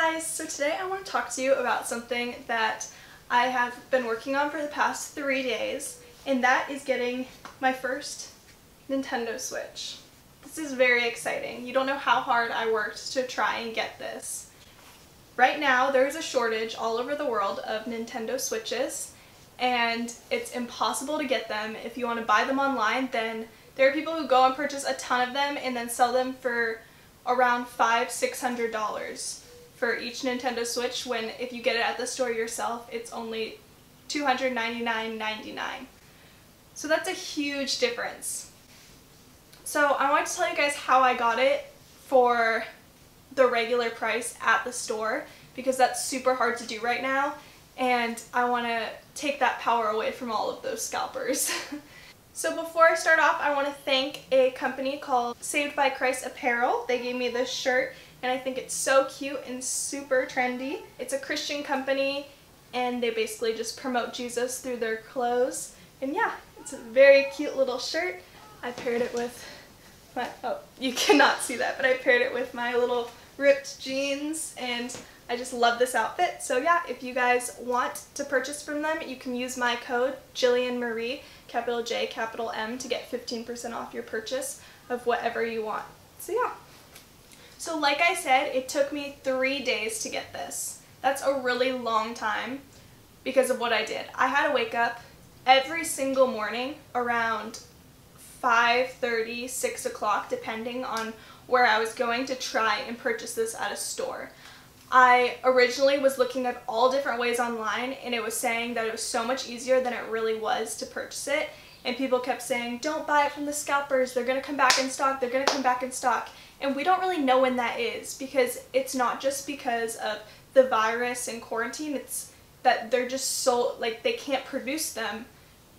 guys! So today I want to talk to you about something that I have been working on for the past 3 days, and that is getting my first Nintendo Switch. This is very exciting. You don't know how hard I worked to try and get this. Right now there is a shortage all over the world of Nintendo Switches, and it's impossible to get them. If you want to buy them online, then there are people who go and purchase a ton of them and then sell them for around $500–600 for each Nintendo Switch, when if you get it at the store yourself, it's only $299.99. So that's a huge difference. So I wanted to tell you guys how I got it for the regular price at the store, because that's super hard to do right now, and I want to take that power away from all of those scalpers. So before I start off, I want to thank a company called Saved by Christ Apparel. They gave me this shirt, and I think it's so cute and super trendy. It's a Christian company, and they basically just promote Jesus through their clothes. And yeah, it's a very cute little shirt. I paired it with my, oh, you cannot see that, but I paired it with my little ripped jeans, and I just love this outfit. So yeah, if you guys want to purchase from them, you can use my code Jillian Marie, capital J, capital M, to get 15% off your purchase of whatever you want. So yeah. So like I said, it took me 3 days to get this. That's a really long time because of what I did. I had to wake up every single morning around 5:30, 6 o'clock, depending on where I was going, to try and purchase this at a store. I originally was looking at all different ways online, and it was saying that it was so much easier than it really was to purchase it. And people kept saying, don't buy it from the scalpers, they're going to come back in stock, they're going to come back in stock. And we don't really know when that is, because it's not just because of the virus and quarantine, it's that they're just so, like, they can't produce them,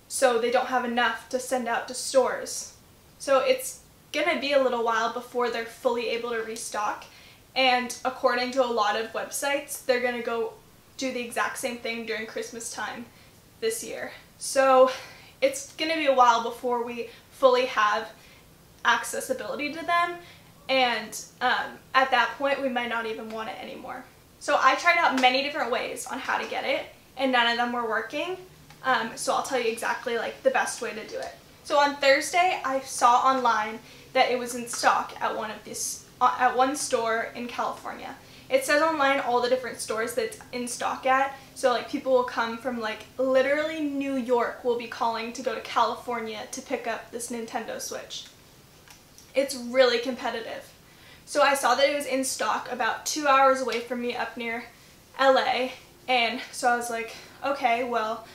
so they don't have enough to send out to stores. So it's going to be a little while before they're fully able to restock. And according to a lot of websites, they're going to go do the exact same thing during Christmas time this year. So it's going to be a while before we fully have accessibility to them, and at that point we might not even want it anymore. So I tried out many different ways on how to get it, and none of them were working. So I'll tell you exactly like the best way to do it. So on Thursday I saw online that it was in stock at one store in California. It says online all the different stores that it's in stock at, so like people will come from like literally New York will be calling to go to California to pick up this Nintendo Switch. It's really competitive. So I saw that it was in stock about 2 hours away from me up near LA, and so I was like, okay, well,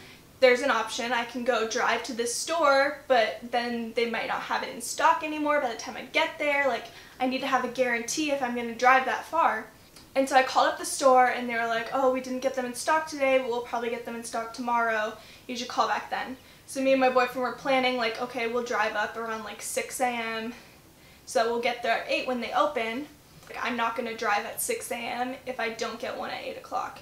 there's an option. I can go drive to this store, but then they might not have it in stock anymore by the time I get there. Like, I need to have a guarantee if I'm going to drive that far. And so I called up the store, and they were like, oh, we didn't get them in stock today, but we'll probably get them in stock tomorrow. You should call back then. So me and my boyfriend were planning, like, okay, we'll drive up around like 6 a.m. so that we'll get there at 8 when they open. Like, I'm not going to drive at 6 a.m. if I don't get one at 8 o'clock.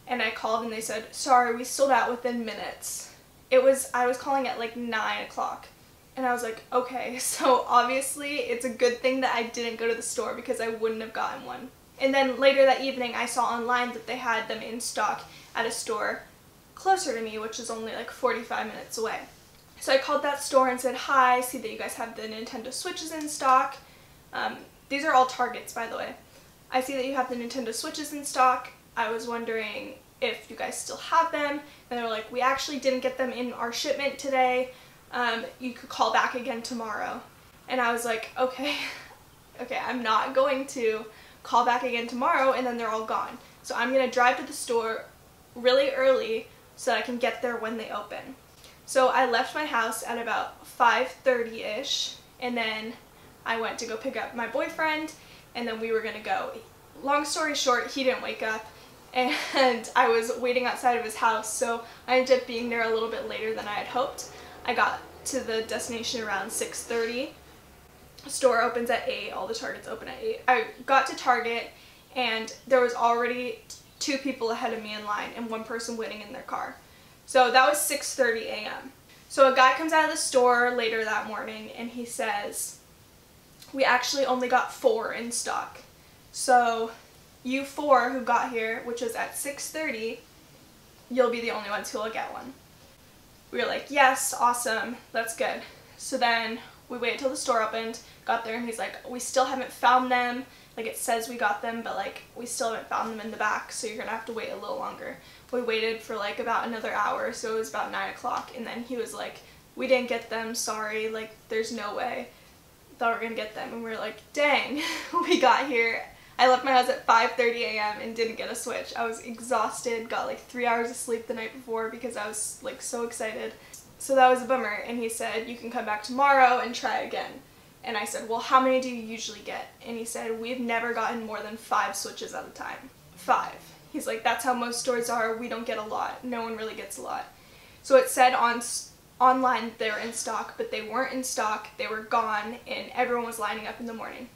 And I called, and they said, sorry, we sold out within minutes. I was calling at like 9 o'clock. And I was like, okay, so obviously it's a good thing that I didn't go to the store, because I wouldn't have gotten one. And then later that evening I saw online that they had them in stock at a store closer to me, which is only like 45 minutes away. So I called that store and said, hi, I see that you guys have the Nintendo Switches in stock. These are all Targets, by the way. I see that you have the Nintendo Switches in stock. I was wondering if you guys still have them. And they were like, we actually didn't get them in our shipment today. You could call back again tomorrow. And I was like, okay, I'm not going to call back again tomorrow and then they're all gone. So I'm going to drive to the store really early so that I can get there when they open. So I left my house at about 5:30-ish, and then I went to go pick up my boyfriend, and then we were going to go. Long story short, he didn't wake up, and I was waiting outside of his house, so I ended up being there a little bit later than I had hoped. I got to the destination around 6:30. Store opens at 8, all the Targets open at 8. I got to Target, and there was already 2 people ahead of me in line and 1 person waiting in their car. So that was 6:30 a.m. So a guy comes out of the store later that morning, and he says, we actually only got 4 in stock. So you four who got here, which was at 6:30, you'll be the only ones who will get one. We were like, yes, awesome, that's good. So then we waited till the store opened, got there, and he's like, we still haven't found them. Like, it says we got them, but like we still haven't found them in the back, so you're gonna have to wait a little longer. We waited for like about another hour, so it was about 9 o'clock, and then he was like, we didn't get them, sorry, like there's no way. Thought we were gonna get them, and we were like, dang. We got here. I left my house at 5:30 a.m. and didn't get a Switch. I was exhausted, got like 3 hours of sleep the night before because I was like so excited. So that was a bummer, and he said, you can come back tomorrow and try again. And I said, well, how many do you usually get? And he said, we've never gotten more than 5 Switches at a time. 5. He's like, that's how most stores are. We don't get a lot. No one really gets a lot. So it said online they were in stock, but they weren't in stock. They were gone, and everyone was lining up in the morning.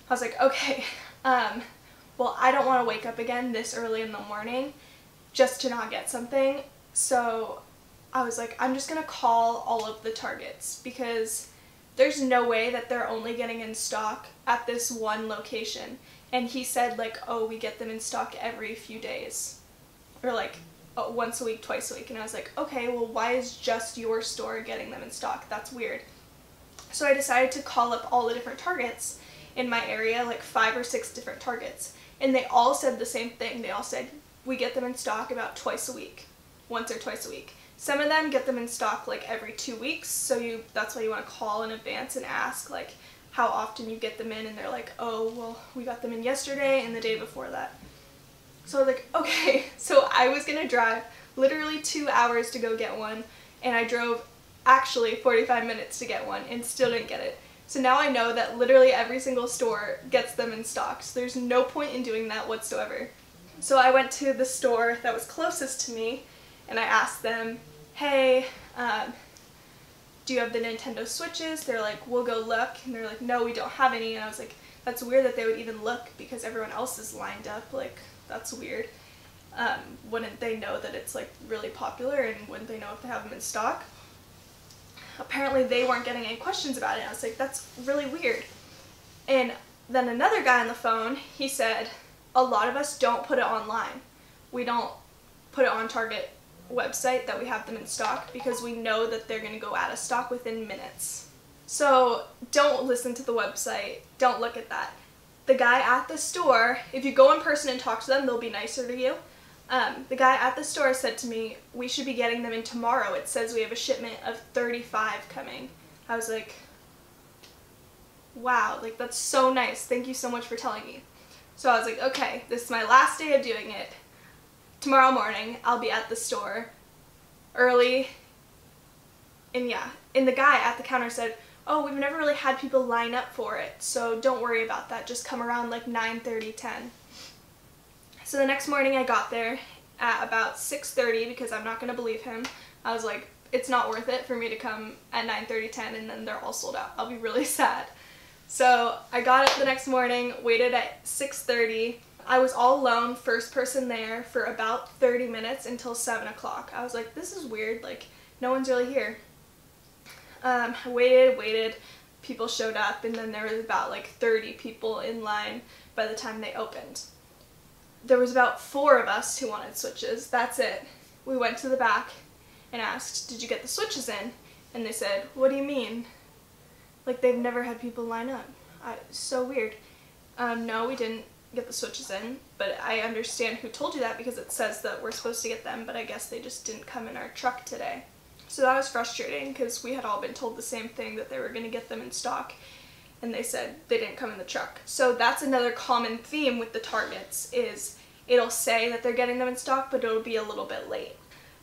I was like, okay, well, I don't want to wake up again this early in the morning just to not get something. So I was like, I'm just going to call all of the Targets because there's no way that they're only getting in stock at this one location. And he said like, oh, we get them in stock every few days, or like once a week, twice a week. And I was like, okay, well, why is just your store getting them in stock? That's weird. So I decided to call up all the different Targets in my area, like 5 or 6 different Targets, and they all said the same thing. They all said, we get them in stock about twice a week, once or twice a week. Some of them get them in stock like every 2 weeks, so that's why you want to call in advance and ask like how often you get them in, and they're like, oh, well, we got them in yesterday and the day before that. So I was like, okay. So I was gonna drive literally 2 hours to go get one, and I drove actually 45 minutes to get one and still didn't get it. So now I know that literally every single store gets them in stock, so there's no point in doing that whatsoever. So I went to the store that was closest to me, and I asked them, hey, do you have the Nintendo Switches? They're like, we'll go look. And they're like, no, we don't have any. And I was like, that's weird that they would even look because everyone else is lined up. Like, that's weird. Wouldn't they know that it's like really popular, and wouldn't they know if they have them in stock? Apparently they weren't getting any questions about it. I was like, that's really weird. And then another guy on the phone, he said, a lot of us don't put it online. We don't put it on Target website that we have them in stock because we know that they're going to go out of stock within minutes. So don't listen to the website. Don't look at that. The guy at the store, if you go in person and talk to them, they'll be nicer to you. The guy at the store said to me, we should be getting them in tomorrow. It says we have a shipment of 35 coming. I was like, wow, like that's so nice. Thank you so much for telling me. So I was like, okay, this is my last day of doing it. Tomorrow morning, I'll be at the store early. And yeah, and the guy at the counter said, oh, we've never really had people line up for it, so don't worry about that. Just come around like 9:30, 10. So the next morning I got there at about 6:30 because I'm not going to believe him. I was like, it's not worth it for me to come at 9:30, 10 and then they're all sold out. I'll be really sad. So I got up the next morning, waited at 6:30. I was all alone, first person there for about 30 minutes until 7 o'clock. I was like, this is weird, like no one's really here. I waited, people showed up, and then there was about like 30 people in line by the time they opened. There was about 4 of us who wanted Switches. That's it. We went to the back and asked, did you get the Switches in? And they said, what do you mean? Like they've never had people line up. So weird. No, we didn't get the Switches in, but I understand who told you that because it says that we're supposed to get them, but I guess they just didn't come in our truck today. So that was frustrating because we had all been told the same thing, that they were going to get them in stock, and they said they didn't come in the truck. So that's another common theme with the Targets, is it'll say that they're getting them in stock, but it'll be a little bit late.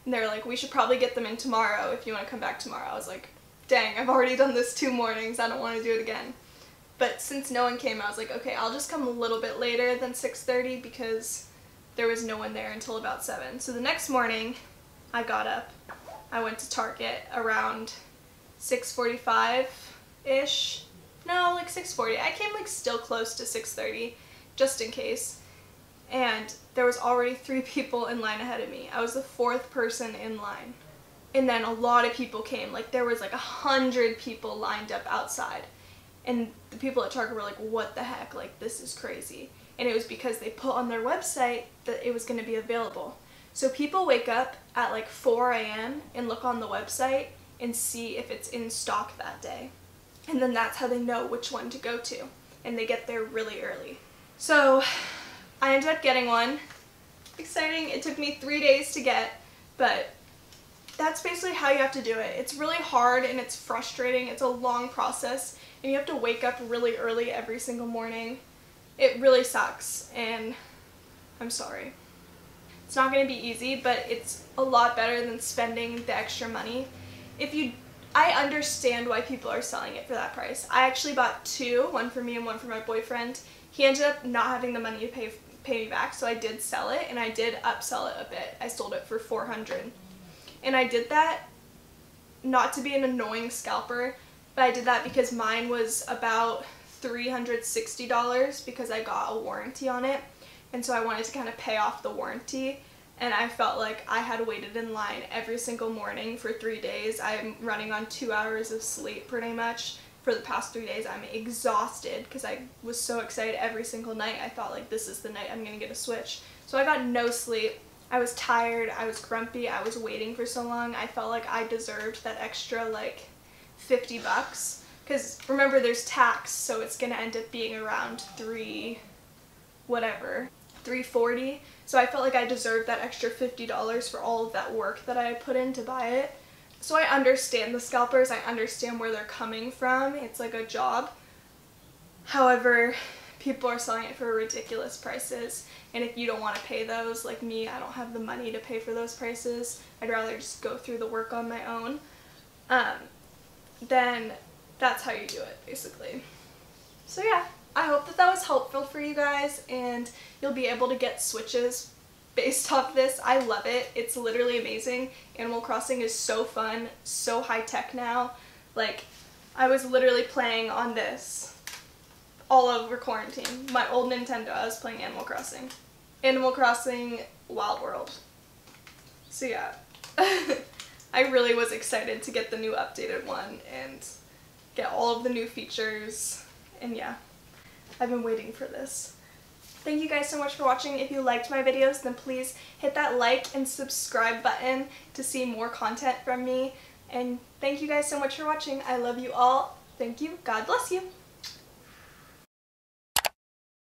And they're like, we should probably get them in tomorrow if you want to come back tomorrow. I was like, dang, I've already done this 2 mornings, I don't want to do it again. But since no one came, I was like, okay, I'll just come a little bit later than 6:30 because there was no one there until about 7. So the next morning, I got up. I went to Target around 6:45-ish. No, like 6:40. I came like still close to 6:30, just in case. And there was already 3 people in line ahead of me. I was the 4th person in line. And then a lot of people came. Like there was like 100 people lined up outside. And the people at Target were like, what the heck? Like this is crazy. and it was because they put on their website that it was going to be available. So people wake up at like 4 a.m. and look on the website and see if it's in stock that day. And then that's how they know which one to go to. And they get there really early. So I ended up getting one. Exciting. It took me 3 days to get, but that's basically how you have to do it. It's really hard and it's frustrating. It's a long process and you have to wake up really early every single morning. It really sucks and I'm sorry. It's not going to be easy, but it's a lot better than spending the extra money. I understand why people are selling it for that price. I actually bought two, one for me and one for my boyfriend. He ended up not having the money to pay me back, so I did sell it and I did upsell it a bit. I sold it for $400. And I did that not to be an annoying scalper, but I did that because mine was about $360 because I got a warranty on it. And so I wanted to kind of pay off the warranty. And I felt like I had waited in line every single morning for 3 days. I'm running on 2 hours of sleep pretty much for the past 3 days. I'm exhausted because I was so excited every single night. I thought like this is the night I'm going to get a Switch. So I got no sleep. I was tired, I was grumpy, I was waiting for so long. I felt like I deserved that extra like $50. Because remember there's tax, so it's going to end up being around $340. So I felt like I deserved that extra $50 for all of that work that I had put in to buy it. So I understand the scalpers, I understand where they're coming from. It's like a job. However, people are selling it for ridiculous prices, and if you don't want to pay those, like me, I don't have the money to pay for those prices. I'd rather just go through the work on my own. Then that's how you do it, basically. So yeah, I hope that that was helpful for you guys, and you'll be able to get Switches based off this. I love it. It's literally amazing. Animal Crossing is so fun, so high tech now. Like, I was literally playing on this all over quarantine. My old Nintendo, I was playing Animal Crossing. Animal Crossing Wild World. So yeah, I really was excited to get the new updated one and get all of the new features, and yeah, I've been waiting for this. Thank you guys so much for watching. If you liked my videos, then please hit that like and subscribe button to see more content from me. And thank you guys so much for watching. I love you all. Thank you. God bless you.